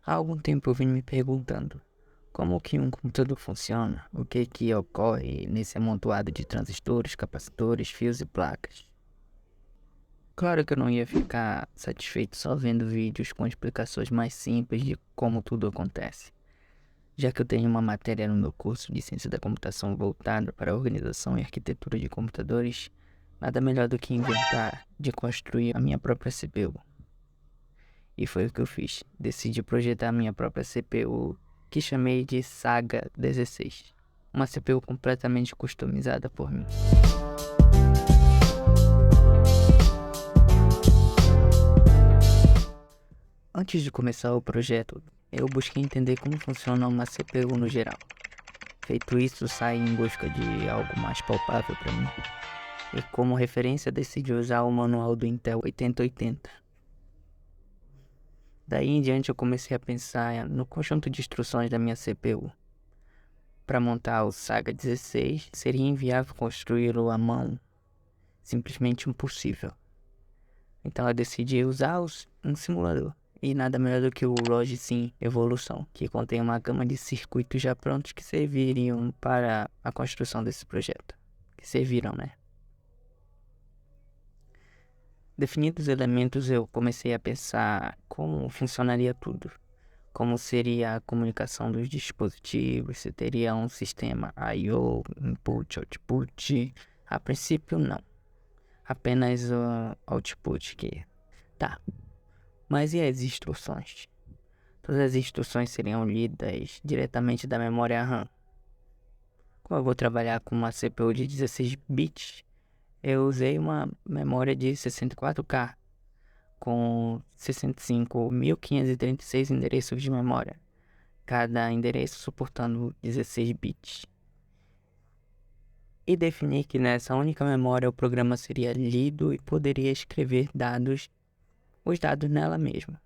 Há algum tempo eu vim me perguntando como que um computador funciona, o que ocorre nesse amontoado de transistores, capacitores, fios e placas. Claro que eu não ia ficar satisfeito só vendo vídeos com explicações mais simples de como tudo acontece, já que eu tenho uma matéria no meu curso de ciência da computação voltada para a organização e arquitetura de computadores. Nada melhor do que inventar de construir a minha própria CPU. E foi o que eu fiz. Decidi projetar minha própria CPU, que chamei de Saga 16. Uma CPU completamente customizada por mim. Antes de começar o projeto, eu busquei entender como funciona uma CPU no geral. Feito isso, saí em busca de algo mais palpável para mim. E como referência, decidi usar o manual do Intel 8080. Daí em diante eu comecei a pensar no conjunto de instruções da minha CPU. Para montar o Saga 16 seria inviável construí-lo à mão, simplesmente impossível. Então eu decidi usar um simulador, e nada melhor do que o Logicsim Evolução, que contém uma gama de circuitos já prontos que serviriam para a construção desse projeto. Que serviram, né? Definidos os elementos, eu comecei a pensar como funcionaria tudo. Como seria a comunicação dos dispositivos, se teria um sistema I/O, input, output. A princípio não, apenas o output que tá. Mas e as instruções? Todas as instruções seriam lidas diretamente da memória RAM. Como eu vou trabalhar com uma CPU de 16 bits, eu usei uma memória de 64K com 65.536 endereços de memória, cada endereço suportando 16 bits. E defini que nessa única memória o programa seria lido e poderia escrever os dados nela mesma.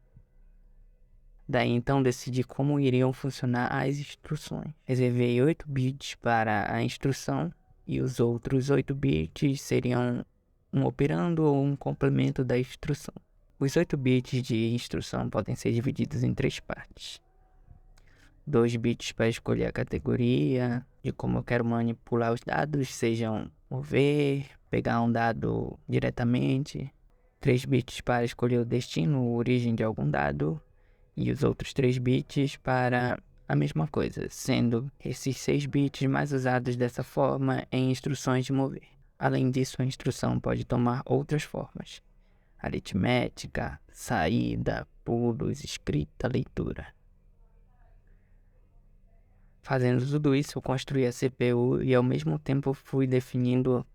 Daí então decidi como iriam funcionar as instruções. Reservei 8 bits para a instrução e os outros 8 bits seriam um operando ou um complemento da instrução. Os 8 bits de instrução podem ser divididos em 3 partes. 2 bits para escolher a categoria de como eu quero manipular os dados, sejam mover, pegar um dado diretamente. 3 bits para escolher o destino ou origem de algum dado. E os outros 3 bits para a mesma coisa, sendo esses 6 bits mais usados dessa forma em instruções de mover. Além disso, a instrução pode tomar outras formas: aritmética, saída, pulos, escrita, leitura. Fazendo tudo isso, eu construí a CPU e ao mesmo tempo fui definindo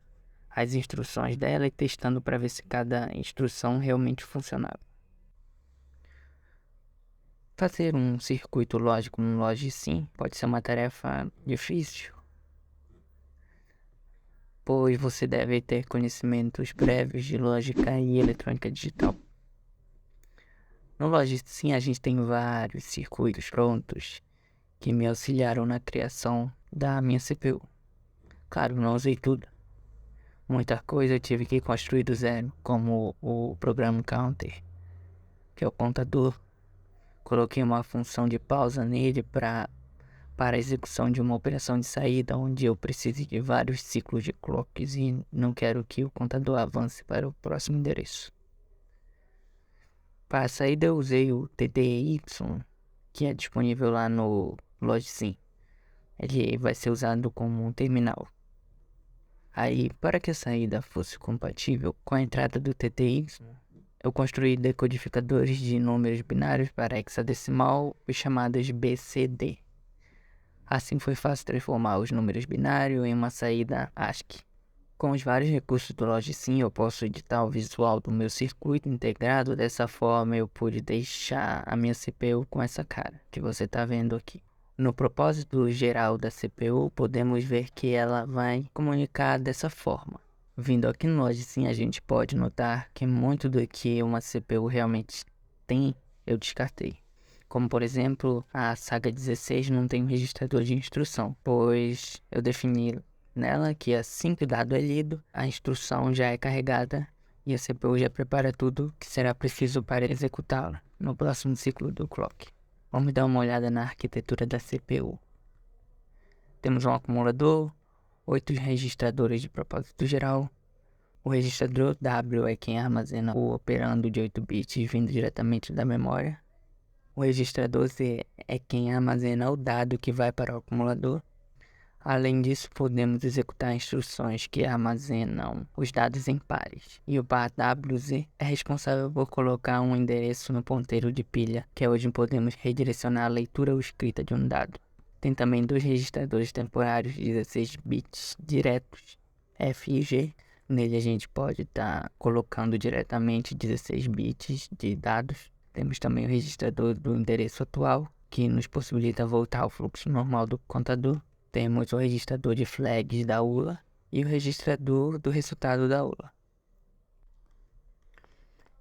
as instruções dela e testando para ver se cada instrução realmente funcionava. Fazer um circuito lógico no Logicsim pode ser uma tarefa difícil, pois você deve ter conhecimentos prévios de lógica e eletrônica digital. No Logicsim a gente tem vários circuitos prontos que me auxiliaram na criação da minha CPU. Claro, não usei tudo. Muita coisa eu tive que construir do zero, como o Program Counter, que é o contador. Coloquei uma função de pausa nele para a execução de uma operação de saída onde eu preciso de vários ciclos de clocks e não quero que o contador avance para o próximo endereço. Para a saída eu usei o TTY, que é disponível lá no Logicsim. Ele vai ser usado como um terminal. Aí, para que a saída fosse compatível com a entrada do TTY, eu construí decodificadores de números binários para hexadecimal e chamadas BCD. Assim foi fácil transformar os números binários em uma saída ASCII. Com os vários recursos do Logicsim, eu posso editar o visual do meu circuito integrado. Dessa forma, eu pude deixar a minha CPU com essa cara que você está vendo aqui. No propósito geral da CPU, podemos ver que ela vai comunicar dessa forma. Vindo aqui no Logicsim, a gente pode notar que muito do que uma CPU realmente tem, eu descartei. Como por exemplo, a Saga 16 não tem um registrador de instrução, pois eu defini nela que assim que o dado é lido, a instrução já é carregada e a CPU já prepara tudo que será preciso para executá-la no próximo ciclo do clock. Vamos dar uma olhada na arquitetura da CPU. Temos um acumulador, 8 registradores de propósito geral. O registrador W é quem armazena o operando de 8 bits vindo diretamente da memória. O registrador Z é quem armazena o dado que vai para o acumulador. Além disso, podemos executar instruções que armazenam os dados em pares. E o par WZ é responsável por colocar um endereço no ponteiro de pilha, que é onde podemos redirecionar a leitura ou escrita de um dado. Tem também dois registradores temporários de 16 bits diretos, F e G. Nele a gente pode estar colocando diretamente 16 bits de dados. Temos também o registrador do endereço atual, que nos possibilita voltar ao fluxo normal do contador. Temos o registrador de flags da ULA e o registrador do resultado da ULA.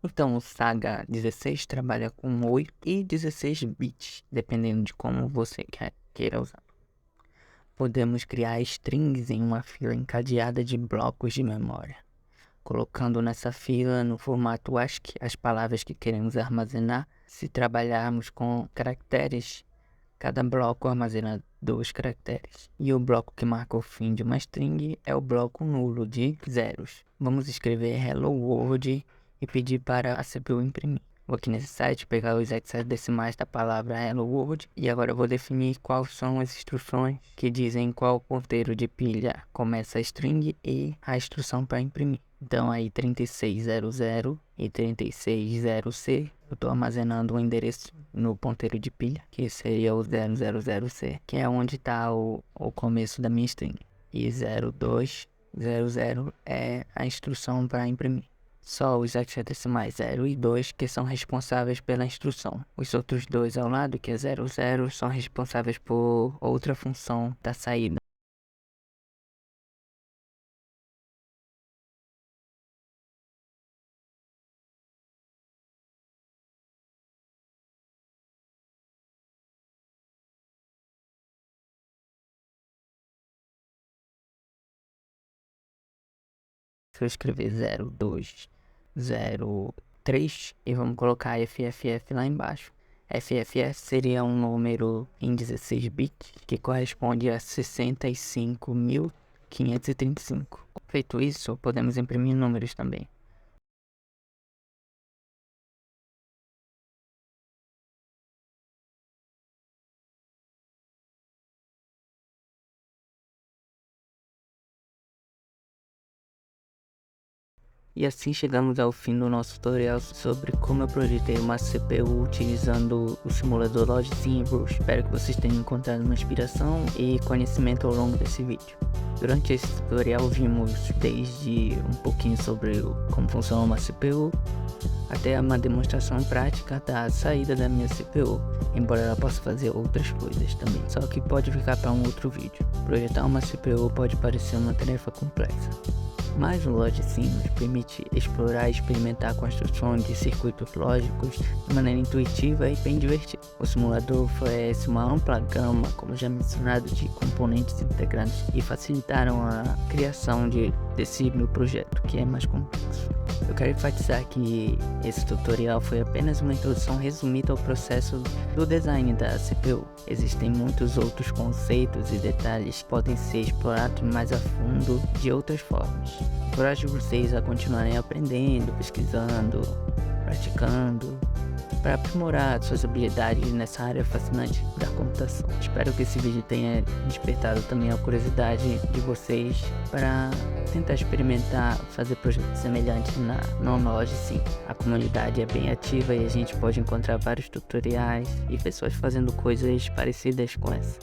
Então o Saga 16 trabalha com 8 e 16 bits, dependendo de como você queira usar. Podemos criar strings em uma fila encadeada de blocos de memória, colocando nessa fila no formato ASCII as palavras que queremos armazenar. Se trabalharmos com caracteres, cada bloco armazena 2 caracteres. E o bloco que marca o fim de uma string é o bloco nulo de zeros. Vamos escrever Hello World e pedir para a CPU imprimir. Vou aqui nesse site pegar os hexadecimais da palavra Hello World e agora eu vou definir quais são as instruções que dizem qual ponteiro de pilha começa a string e a instrução para imprimir. Então aí 3600 e 360C, eu estou armazenando um endereço no ponteiro de pilha, que seria o 000C, que é onde está o começo da minha string. E 0200 é a instrução para imprimir. Só os hexadecimais 0 e 2 que são responsáveis pela instrução. Os outros dois ao lado, que é 00, são responsáveis por outra função da saída. Se eu escrever 0203 e vamos colocar FFF lá embaixo. FFF seria um número em 16 bits que corresponde a 65.535. Feito isso, podemos imprimir números também. E assim chegamos ao fim do nosso tutorial sobre como eu projetei uma CPU utilizando o simulador Logicsim e Brush. Espero que vocês tenham encontrado uma inspiração e conhecimento ao longo desse vídeo. Durante esse tutorial vimos desde um pouquinho sobre como funciona uma CPU, até uma demonstração prática da saída da minha CPU, embora ela possa fazer outras coisas também, só que pode ficar para um outro vídeo. Projetar uma CPU pode parecer uma tarefa complexa, mas o Logicsim nos permite explorar e experimentar a construção de circuitos lógicos de maneira intuitiva e bem divertida. O simulador oferece uma ampla gama, como já mencionado, de componentes integrantes e facilitaram a criação desse meu projeto, que é mais complexo. Eu quero enfatizar que esse tutorial foi apenas uma introdução resumida ao processo do design da CPU. Existem muitos outros conceitos e detalhes que podem ser explorados mais a fundo de outras formas. Encorajo vocês a continuarem aprendendo, pesquisando, praticando, para aprimorar suas habilidades nessa área fascinante da computação. Espero que esse vídeo tenha despertado também a curiosidade de vocês para tentar experimentar fazer projetos semelhantes no Logicsim. A comunidade é bem ativa e a gente pode encontrar vários tutoriais e pessoas fazendo coisas parecidas com essa.